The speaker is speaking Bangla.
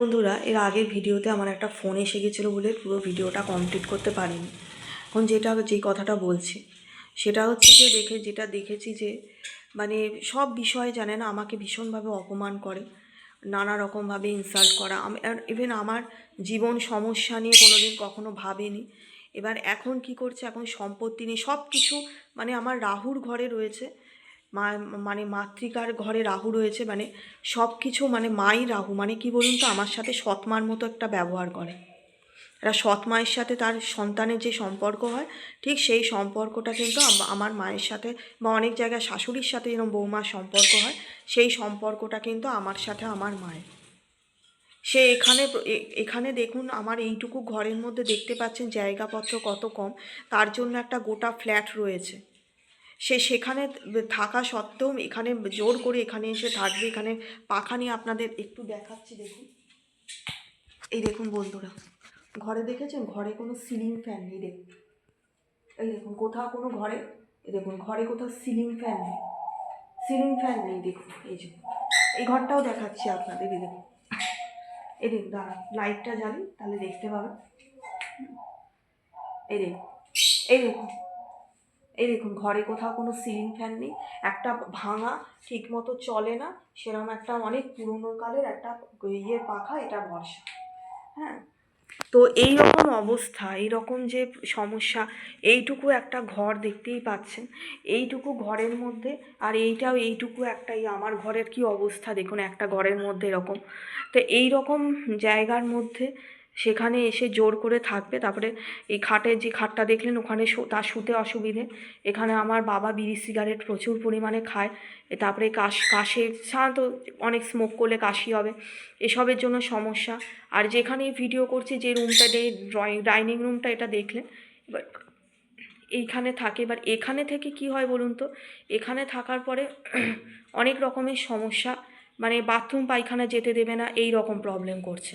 বন্ধুরা, এর আগের ভিডিওতে আমার একটা ফোন এসে গেছিলো বলে পুরো ভিডিওটা কমপ্লিট করতে পারিনি। এখন যে কথাটা বলছি সেটা হচ্ছে যে যেটা দেখেছি যে মানে সব বিষয়ে জানে না, আমাকে ভীষণভাবে অপমান করে, নানা রকমভাবে ইনসাল্ট করা। ইভেন আমার জীবন সমস্যা নিয়ে কোনোদিন কখনো ভাবেনি। এবার এখন কি করছে, এখন সম্পত্তি নিয়ে সব কিছু, মানে আমার রাহুর ঘরে রয়েছে, মা মানে মাতৃকার ঘরে রাহু রয়েছে, মানে সব কিছু, মানে মাই রাহু, মানে কি বলুন তো, আমার সাথে সৎমার মতো একটা ব্যবহার করে। এরা সৎ মায়ের সাথে তার সন্তানের যে সম্পর্ক হয়, ঠিক সেই সম্পর্কটা কিন্তু আমার মায়ের সাথে, বা অনেক জায়গায় শাশুড়ির সাথে যেরকম বৌমার সম্পর্ক হয়, সেই সম্পর্কটা কিন্তু আমার সাথে আমার মায়ের। সে এখানে দেখুন, আমার এইটুকু ঘরের মধ্যে দেখতে পাচ্ছেন জায়গাপত্র কত কম, তার জন্য একটা গোটা ফ্ল্যাট রয়েছে। সেখানে থাকা সত্ত্বেও এখানে জোর করে এখানে এসে থাকবে। এখানে পাখা নিয়ে আপনাদের একটু দেখাচ্ছি, দেখুন। এই দেখুন বন্ধুরা, ঘরে দেখেছেন, ঘরে কোনো সিলিং ফ্যান নেই। দেখুন, এই দেখুন, কোথাও কোনো ঘরে, এই দেখুন, ঘরে কোথাও সিলিং ফ্যান নেই, সিলিং ফ্যান নেই। দেখুন, এই যে এই ঘরটাও দেখাচ্ছি আপনাদের। এই দেখুন, এই দেখুন, দাঁড়া, লাইটটা জ্বালি তাহলে দেখতে পাবেন। এই দেখুন, এই দেখুন, এই দেখুন, ঘরে কোথাও কোনো সিলিং ফ্যান নেই, একটা ভাঙা, ঠিক মতো চলে না, সেরকম একটা অনেক পুরোনো কালের একটা পাখা, এটা ভরসা। হ্যাঁ, তো এই রকম অবস্থা, এই রকম যে সমস্যা, এইটুকু একটা ঘর দেখতেই পাচ্ছেন, এইটুকু ঘরের মধ্যে, আর এইটাও এইটুকু একটা, এই আমার ঘরের কি অবস্থা দেখুন, একটা ঘরের মধ্যে এরকম। তো এই রকম জায়গার মধ্যে সেখানে এসে জোর করে থাকবে। তারপরে এই খাটের যে খাটটা দেখলেন, ওখানে তার শুতে অসুবিধে। এখানে আমার বাবা বিড়ি সিগারেট প্রচুর পরিমাণে খায়, তারপরে কাশে সাধারণত অনেক স্মোক করলে কাশি হবে, এসবের জন্য সমস্যা। আর যেখানে ভিডিও করছি, যে রুমটা, ডাইনিং রুমটা, এটা দেখলেন, এবার এইখানে থাকে। এবার এখানে থেকে কি হয় বলুন তো, এখানে থাকার পরে অনেক রকমের সমস্যা, মানে বাথরুম পায়খানা যেতে দেবে না, এই রকম প্রবলেম করছে।